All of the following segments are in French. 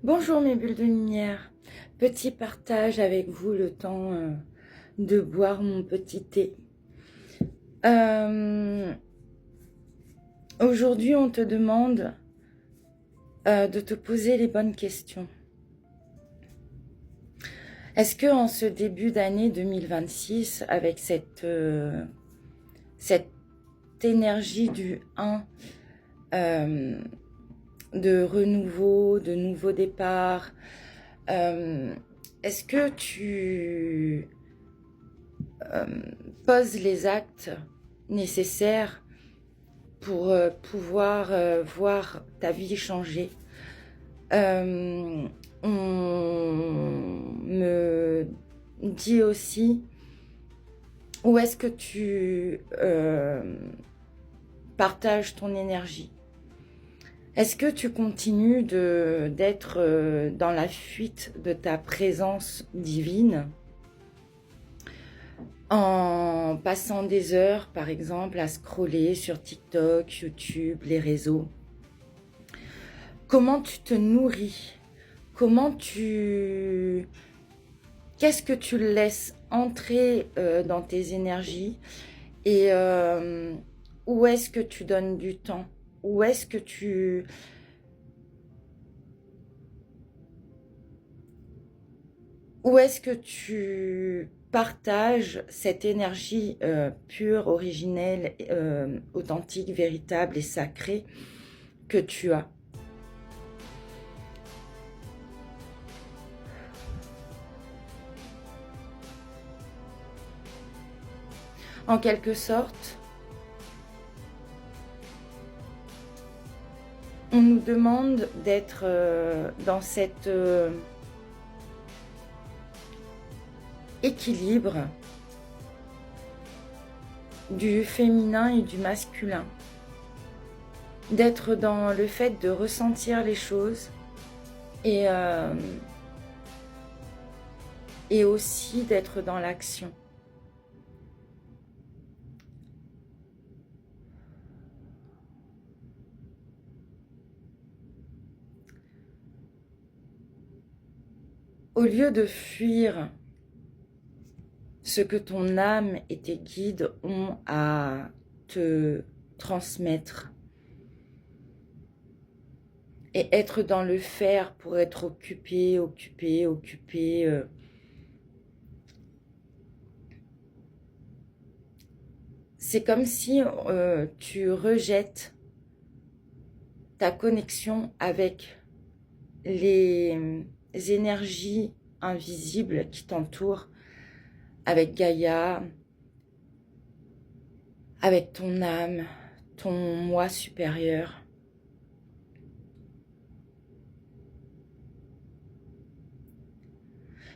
Bonjour mes bulles de lumière, petit partage avec vous le temps de boire mon petit thé. Aujourd'hui on te demande de te poser les bonnes questions. Est-ce que en ce début d'année 2026, avec cette énergie du 1, de renouveau, de nouveau départ, est-ce que tu poses les actes nécessaires pour pouvoir voir ta vie changer? On me dit aussi où est-ce que tu partages ton énergie. Est-ce que tu continues d'être dans la fuite de ta présence divine en passant des heures, par exemple, à scroller sur TikTok, YouTube, les réseaux? Comment tu te nourris? Qu'est-ce que tu laisses entrer dans tes énergies? Et où est-ce que tu donnes du temps? Où est-ce que tu partages cette énergie pure, originelle, authentique, véritable et sacrée que tu as? En quelque sorte, on nous demande d'être dans cet équilibre du féminin et du masculin, d'être dans le fait de ressentir les choses et aussi d'être dans l'action. Au lieu de fuir ce que ton âme et tes guides ont à te transmettre et être dans le faire pour être occupé, c'est comme si tu rejettes ta connexion avec les énergies invisibles qui t'entourent, avec Gaïa, avec ton âme, ton moi supérieur.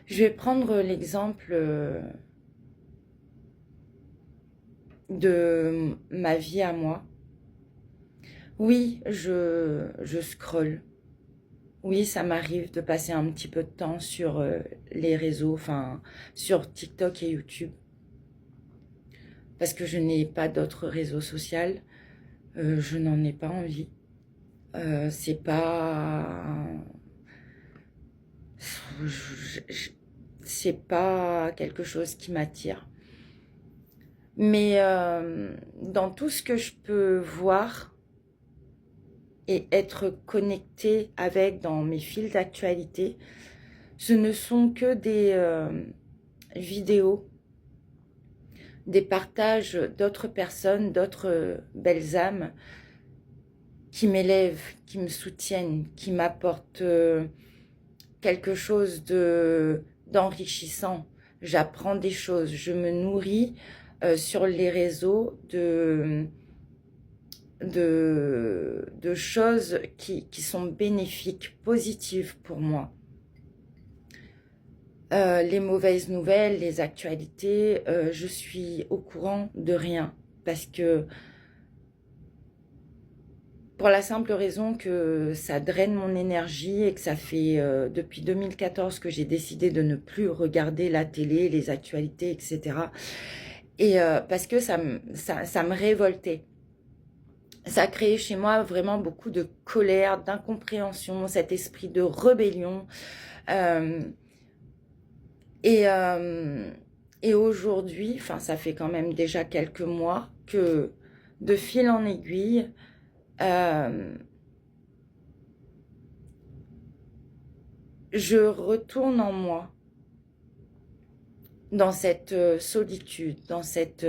Je vais prendre l'exemple de ma vie à moi. Oui, je scrolle. Oui, ça m'arrive de passer un petit peu de temps sur les réseaux, enfin sur TikTok et YouTube. Parce que je n'ai pas d'autres réseaux sociaux. Je n'en ai pas envie. C'est pas... C'est pas quelque chose qui m'attire. Mais dans tout ce que je peux voir et être connectée avec dans mes fils d'actualité, ce ne sont que des vidéos, des partages d'autres personnes, d'autres belles âmes qui m'élèvent, qui me soutiennent, qui m'apportent quelque chose d'enrichissant. J'apprends des choses, je me nourris sur les réseaux de choses qui sont bénéfiques, positives pour moi. Les mauvaises nouvelles, les actualités, je suis au courant de rien parce que pour la simple raison que ça draine mon énergie et que ça fait depuis 2014 que j'ai décidé de ne plus regarder la télé, les actualités, etc. Et parce que ça me révoltait. Ça a créé chez moi vraiment beaucoup de colère, d'incompréhension, cet esprit de rébellion. Euh, et et aujourd'hui, enfin ça fait quand même déjà quelques mois que de fil en aiguille, je retourne en moi, dans cette solitude, dans cette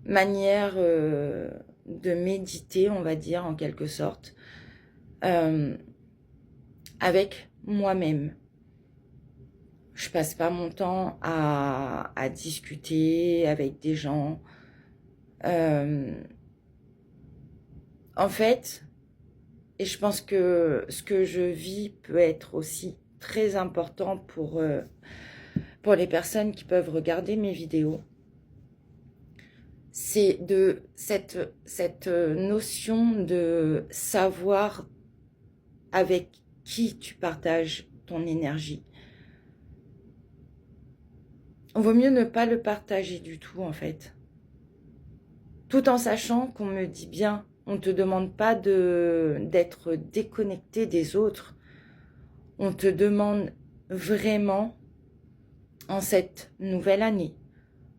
manière de méditer, on va dire, en quelque sorte, avec moi-même. Je passe pas mon temps à discuter avec des gens. En fait, et je pense que ce que je vis peut être aussi très important pour les personnes qui peuvent regarder mes vidéos, c'est de cette notion de savoir avec qui tu partages ton énergie. Il vaut mieux ne pas le partager du tout, en fait. Tout en sachant qu'on me dit bien, on ne te demande pas d'être déconnecté des autres. On te demande vraiment, en cette nouvelle année,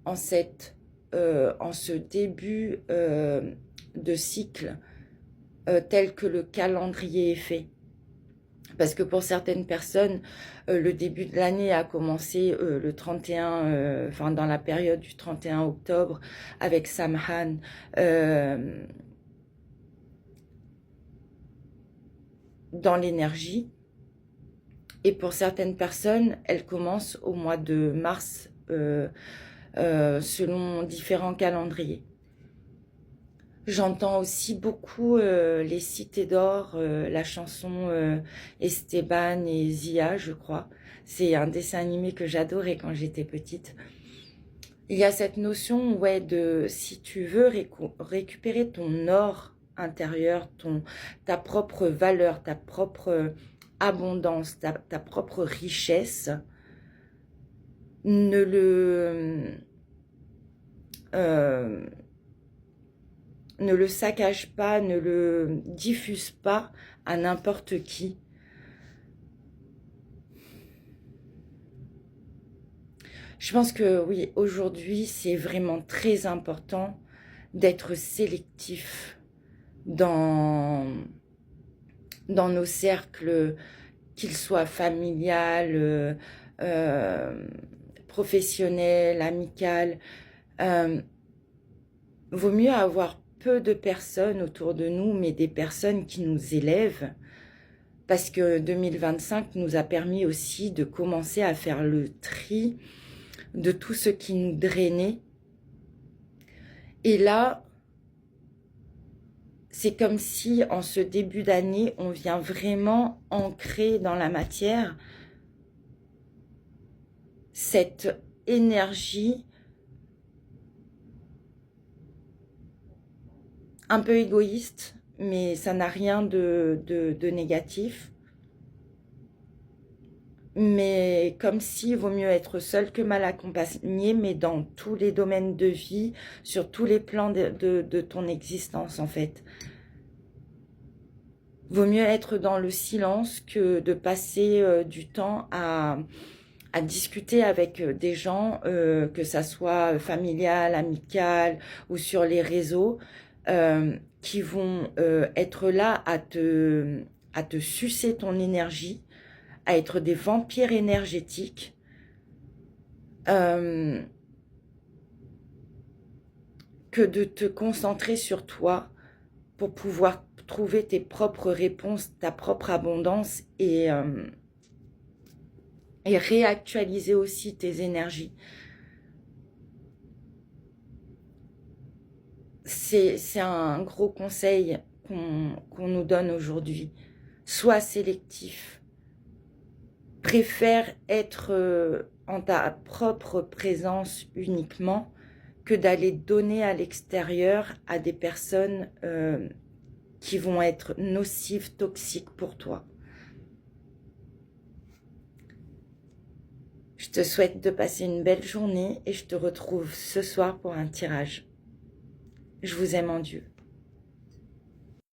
en ce début de cycle tel que le calendrier est fait. Parce que pour certaines personnes, le début de l'année a commencé le 31, enfin dans la période du 31 octobre avec Samhain. Dans l'énergie. Et pour certaines personnes, elle commence au mois de mars selon différents calendriers. J'entends aussi beaucoup les Cités d'Or, la chanson Esteban et Zia, je crois. C'est un dessin animé que j'adorais quand j'étais petite. Il y a cette notion, ouais, de si tu veux récupérer ton or intérieur, ta propre valeur, ta propre abondance, ta propre richesse, ne le saccage pas, ne le diffuse pas à n'importe qui. Je pense que oui, aujourd'hui, c'est vraiment très important d'être sélectif dans nos cercles, qu'ils soient familial, professionnel, amical. Vaut mieux avoir peu de personnes autour de nous, mais des personnes qui nous élèvent, parce que 2025 nous a permis aussi de commencer à faire le tri de tout ce qui nous drainait. Et là, c'est comme si en ce début d'année, on vient vraiment ancrer dans la matière cette énergie un peu égoïste, mais ça n'a rien de négatif. Mais comme s'il vaut mieux être seul que mal accompagné, mais dans tous les domaines de vie, sur tous les plans de ton existence en fait. Vaut mieux être dans le silence que de passer du temps à discuter avec des gens, que ça soit familial, amical ou sur les réseaux, qui vont être là à te sucer ton énergie, à être des vampires énergétiques, que de te concentrer sur toi pour pouvoir trouver tes propres réponses, ta propre abondance et réactualiser aussi tes énergies. C'est un gros conseil qu'on nous donne aujourd'hui. Sois sélectif. Préfère être en ta propre présence uniquement que d'aller donner à l'extérieur à des personnes qui vont être nocives, toxiques pour toi. Je te souhaite de passer une belle journée et je te retrouve ce soir pour un tirage. Je vous aime en Dieu.